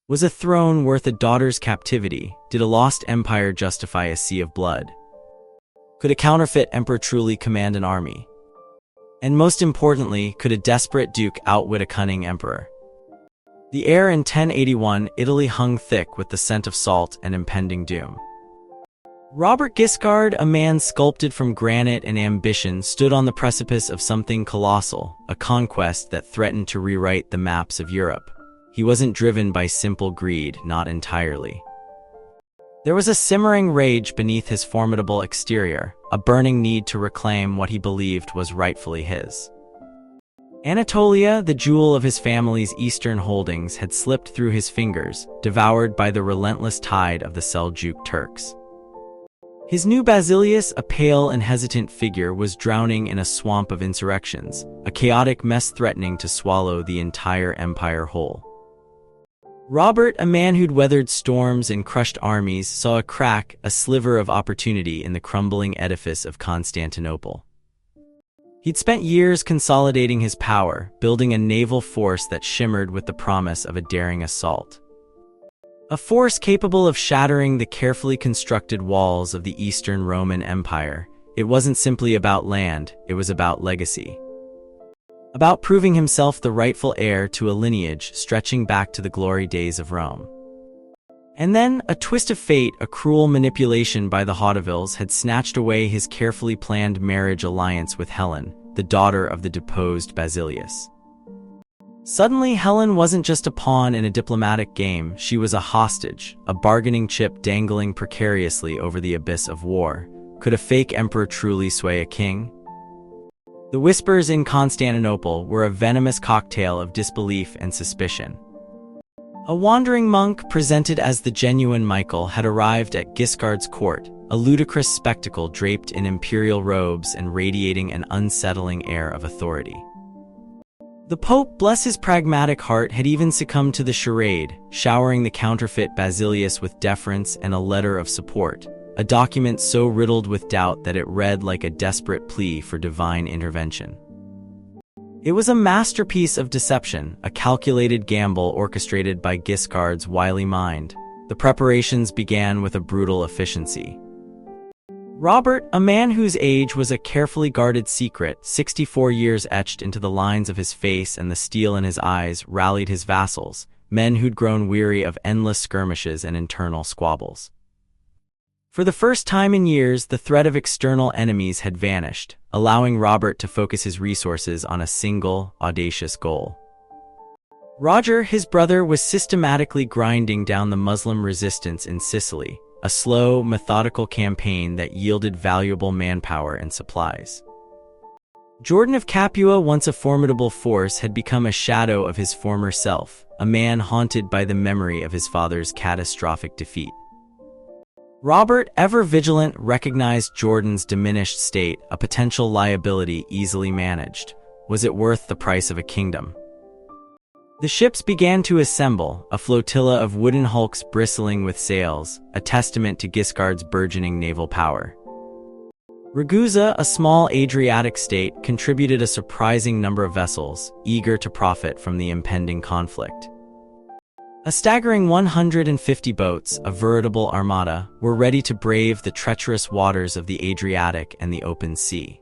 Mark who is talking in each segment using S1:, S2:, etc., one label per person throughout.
S1: Was a throne worth a daughter's captivity? Did a lost empire justify a sea of blood? Could a counterfeit emperor truly command an army? And most importantly, could a desperate duke outwit a cunning emperor? The air in 1081 Italy hung thick with the scent of salt and impending doom. Robert Guiscard, a man sculpted from granite and ambition, stood on the precipice of something colossal, a conquest that threatened to rewrite the maps of Europe. He wasn't driven by simple greed, not entirely. There was a simmering rage beneath his formidable exterior, a burning need to reclaim what he believed was rightfully his. Anatolia, the jewel of his family's eastern holdings, had slipped through his fingers, devoured by the relentless tide of the Seljuk Turks. His new Basilius, a pale and hesitant figure, was drowning in a swamp of insurrections, a chaotic mess threatening to swallow the entire empire whole. Robert, a man who'd weathered storms and crushed armies, saw a crack, a sliver of opportunity in the crumbling edifice of Constantinople. He'd spent years consolidating his power, building a naval force that shimmered with the promise of a daring assault. A force capable of shattering the carefully constructed walls of the Eastern Roman Empire. It wasn't simply about land, it was about legacy. About proving himself the rightful heir to a lineage stretching back to the glory days of Rome. And then, a twist of fate, a cruel manipulation by the Hautevilles, had snatched away his carefully planned marriage alliance with Helen, the daughter of the deposed Basilius. Suddenly, Helen wasn't just a pawn in a diplomatic game, she was a hostage, a bargaining chip dangling precariously over the abyss of war. Could a fake emperor truly sway a king? The whispers in Constantinople were a venomous cocktail of disbelief and suspicion. A wandering monk, presented as the genuine Michael, had arrived at Guiscard's court, a ludicrous spectacle draped in imperial robes and radiating an unsettling air of authority. The Pope, bless his pragmatic heart, had even succumbed to the charade, showering the counterfeit Basilius with deference and a letter of support, a document so riddled with doubt that it read like a desperate plea for divine intervention. It was a masterpiece of deception, a calculated gamble orchestrated by Guiscard's wily mind. The preparations began with a brutal efficiency. Robert, a man whose age was a carefully guarded secret, 64 years etched into the lines of his face and the steel in his eyes, rallied his vassals, men who'd grown weary of endless skirmishes and internal squabbles. For the first time in years, the threat of external enemies had vanished, allowing Robert to focus his resources on a single, audacious goal. Roger, his brother, was systematically grinding down the Muslim resistance in Sicily, a slow, methodical campaign that yielded valuable manpower and supplies. Jordan of Capua, once a formidable force, had become a shadow of his former self, a man haunted by the memory of his father's catastrophic defeat. Robert, ever vigilant, recognized Jordan's diminished state, a potential liability easily managed. Was it worth the price of a kingdom? The ships began to assemble, a flotilla of wooden hulks bristling with sails, a testament to Guiscard's burgeoning naval power. Ragusa, a small Adriatic state, contributed a surprising number of vessels, eager to profit from the impending conflict. A staggering 150 boats, a veritable armada, were ready to brave the treacherous waters of the Adriatic and the open sea.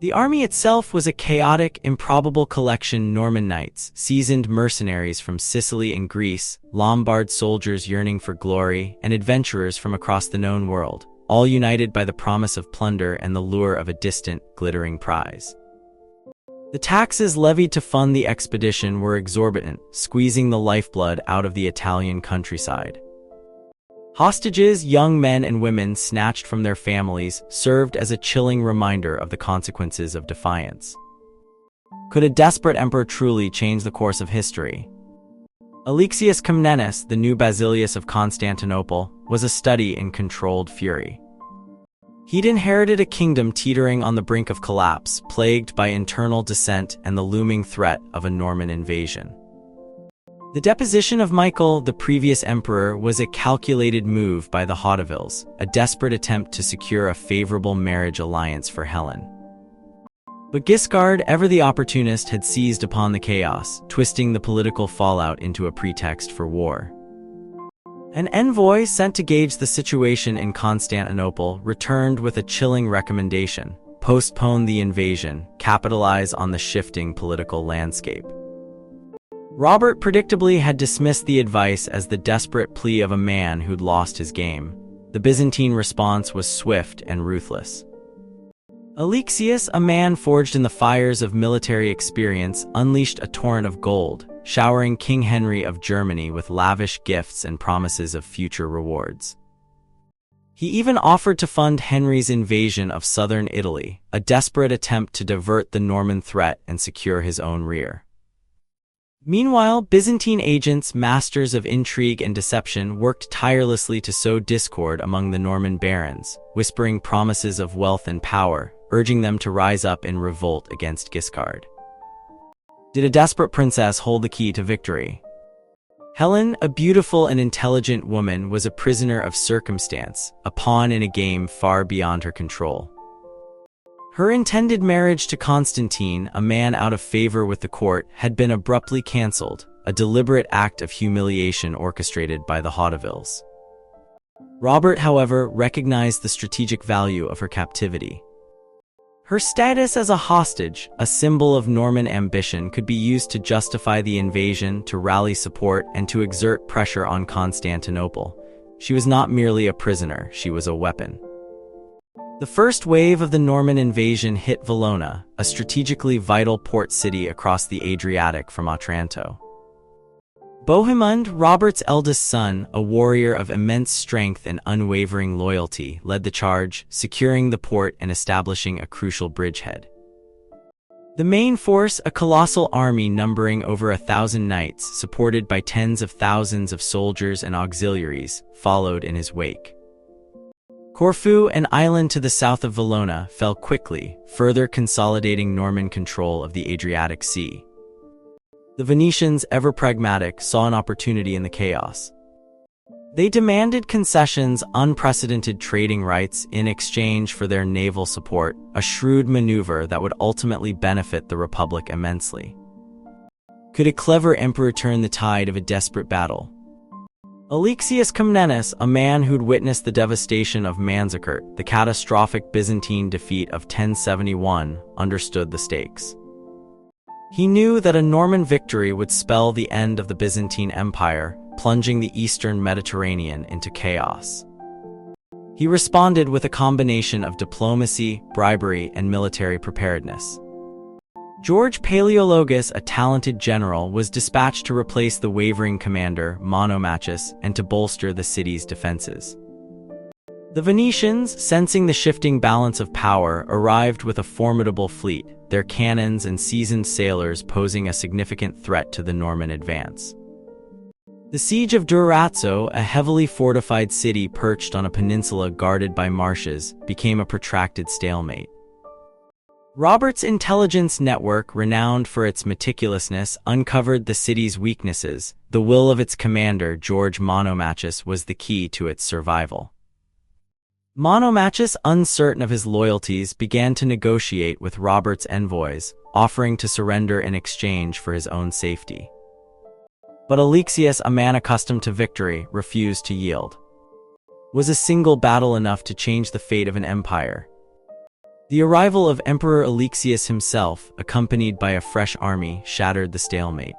S1: The army itself was a chaotic, improbable collection: Norman knights, seasoned mercenaries from Sicily and Greece, Lombard soldiers yearning for glory, and adventurers from across the known world, all united by the promise of plunder and the lure of a distant, glittering prize. The taxes levied to fund the expedition were exorbitant, squeezing the lifeblood out of the Italian countryside. Hostages, young men and women snatched from their families, served as a chilling reminder of the consequences of defiance. Could a desperate emperor truly change the course of history? Alexius Comnenus, the new Basilius of Constantinople, was a study in controlled fury. He'd inherited a kingdom teetering on the brink of collapse, plagued by internal dissent and the looming threat of a Norman invasion. The deposition of Michael, the previous emperor, was a calculated move by the Hautevilles, a desperate attempt to secure a favorable marriage alliance for Helen. But Guiscard, ever the opportunist, had seized upon the chaos, twisting the political fallout into a pretext for war. An envoy sent to gauge the situation in Constantinople returned with a chilling recommendation: postpone the invasion, capitalize on the shifting political landscape. Robert predictably had dismissed the advice as the desperate plea of a man who'd lost his game. The Byzantine response was swift and ruthless. Alexius, a man forged in the fires of military experience, unleashed a torrent of gold, showering King Henry of Germany with lavish gifts and promises of future rewards. He even offered to fund Henry's invasion of southern Italy, a desperate attempt to divert the Norman threat and secure his own rear. Meanwhile, Byzantine agents, masters of intrigue and deception, worked tirelessly to sow discord among the Norman barons, whispering promises of wealth and power, urging them to rise up in revolt against Guiscard. Did a desperate princess hold the key to victory? Helen, a beautiful and intelligent woman, was a prisoner of circumstance, a pawn in a game far beyond her control. Her intended marriage to Constantine, a man out of favor with the court, had been abruptly cancelled, a deliberate act of humiliation orchestrated by the Hautevilles. Robert, however, recognized the strategic value of her captivity. Her status as a hostage, a symbol of Norman ambition, could be used to justify the invasion, to rally support, and to exert pressure on Constantinople. She was not merely a prisoner, she was a weapon. The first wave of the Norman invasion hit Valona, a strategically vital port city across the Adriatic from Otranto. Bohemund, Robert's eldest son, a warrior of immense strength and unwavering loyalty, led the charge, securing the port and establishing a crucial bridgehead. The main force, a colossal army numbering over 1,000 knights, supported by tens of thousands of soldiers and auxiliaries, followed in his wake. Corfu, an island to the south of Valona, fell quickly, further consolidating Norman control of the Adriatic Sea. The Venetians, ever pragmatic, saw an opportunity in the chaos. They demanded concessions, unprecedented trading rights, in exchange for their naval support, a shrewd maneuver that would ultimately benefit the Republic immensely. Could a clever emperor turn the tide of a desperate battle? Alexius Comnenus, a man who'd witnessed the devastation of Manzikert, the catastrophic Byzantine defeat of 1071, understood the stakes. He knew that a Norman victory would spell the end of the Byzantine Empire, plunging the eastern Mediterranean into chaos. He responded with a combination of diplomacy, bribery, and military preparedness. George Palaeologus, a talented general, was dispatched to replace the wavering commander, Monomachus, and to bolster the city's defenses. The Venetians, sensing the shifting balance of power, arrived with a formidable fleet, their cannons and seasoned sailors posing a significant threat to the Norman advance. The siege of Durazzo, a heavily fortified city perched on a peninsula guarded by marshes, became a protracted stalemate. Robert's intelligence network, renowned for its meticulousness, uncovered the city's weaknesses. The will of its commander, George Monomachus, was the key to its survival. Monomachus, uncertain of his loyalties, began to negotiate with Robert's envoys, offering to surrender in exchange for his own safety. But Alexius, a man accustomed to victory, refused to yield. Was a single battle enough to change the fate of an empire? The arrival of Emperor Alexius himself, accompanied by a fresh army, shattered the stalemate.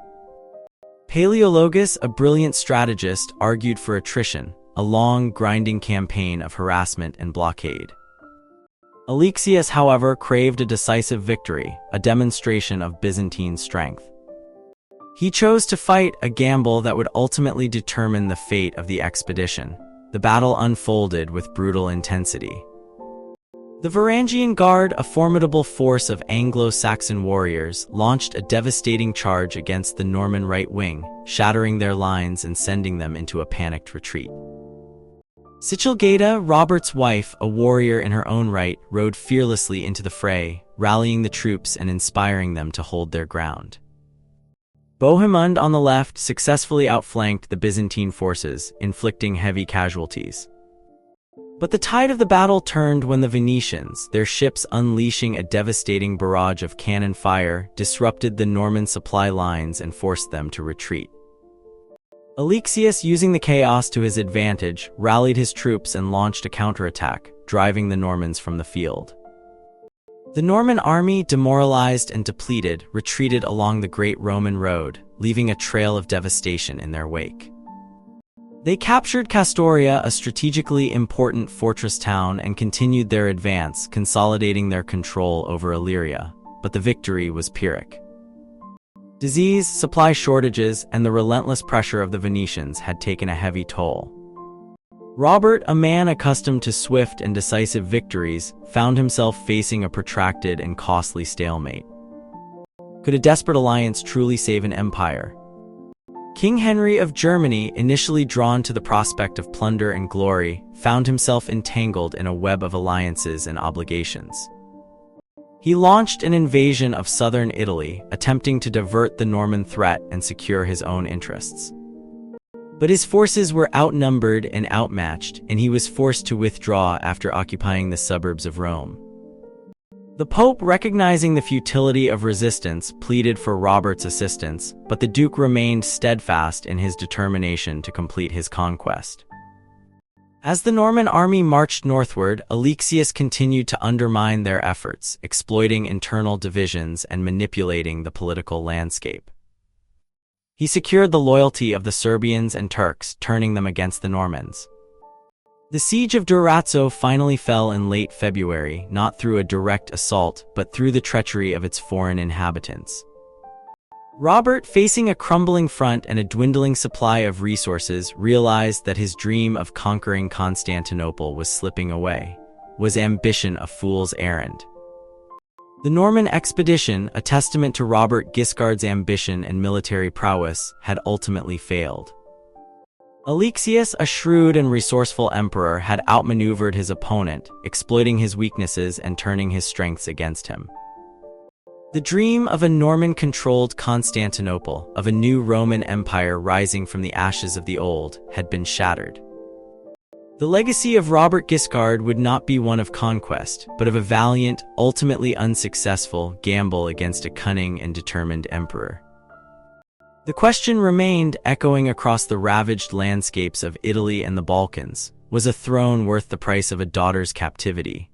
S1: Palaeologus, a brilliant strategist, argued for attrition, a long, grinding campaign of harassment and blockade. Alexius, however, craved a decisive victory, a demonstration of Byzantine strength. He chose to fight, a gamble that would ultimately determine the fate of the expedition. The battle unfolded with brutal intensity. The Varangian Guard, a formidable force of Anglo-Saxon warriors, launched a devastating charge against the Norman right wing, shattering their lines and sending them into a panicked retreat. Sichelgata, Robert's wife, a warrior in her own right, rode fearlessly into the fray, rallying the troops and inspiring them to hold their ground. Bohemund, on the left, successfully outflanked the Byzantine forces, inflicting heavy casualties. But the tide of the battle turned when the Venetians, their ships unleashing a devastating barrage of cannon fire, disrupted the Norman supply lines and forced them to retreat. Alexius, using the chaos to his advantage, rallied his troops and launched a counterattack, driving the Normans from the field. The Norman army, demoralized and depleted, retreated along the Great Roman Road, leaving a trail of devastation in their wake. They captured Castoria, a strategically important fortress town, and continued their advance, consolidating their control over Illyria, but the victory was Pyrrhic. Disease, supply shortages, and the relentless pressure of the Venetians had taken a heavy toll. Robert, a man accustomed to swift and decisive victories, found himself facing a protracted and costly stalemate. Could a desperate alliance truly save an empire? King Henry of Germany, initially drawn to the prospect of plunder and glory, found himself entangled in a web of alliances and obligations. He launched an invasion of southern Italy, attempting to divert the Norman threat and secure his own interests. But his forces were outnumbered and outmatched, and he was forced to withdraw after occupying the suburbs of Rome. The Pope, recognizing the futility of resistance, pleaded for Robert's assistance, but the Duke remained steadfast in his determination to complete his conquest. As the Norman army marched northward, Alexius continued to undermine their efforts, exploiting internal divisions and manipulating the political landscape. He secured the loyalty of the Serbians and Turks, turning them against the Normans. The siege of Durazzo finally fell in late February, not through a direct assault, but through the treachery of its foreign inhabitants. Robert, facing a crumbling front and a dwindling supply of resources, realized that his dream of conquering Constantinople was slipping away. Was ambition a fool's errand? The Norman expedition, a testament to Robert Guiscard's ambition and military prowess, had ultimately failed. Alexius, a shrewd and resourceful emperor, had outmaneuvered his opponent, exploiting his weaknesses and turning his strengths against him. The dream of a Norman-controlled Constantinople, of a new Roman Empire rising from the ashes of the old, had been shattered. The legacy of Robert Guiscard would not be one of conquest, but of a valiant, ultimately unsuccessful, gamble against a cunning and determined emperor. The question remained, echoing across the ravaged landscapes of Italy and the Balkans: was a throne worth the price of a daughter's captivity?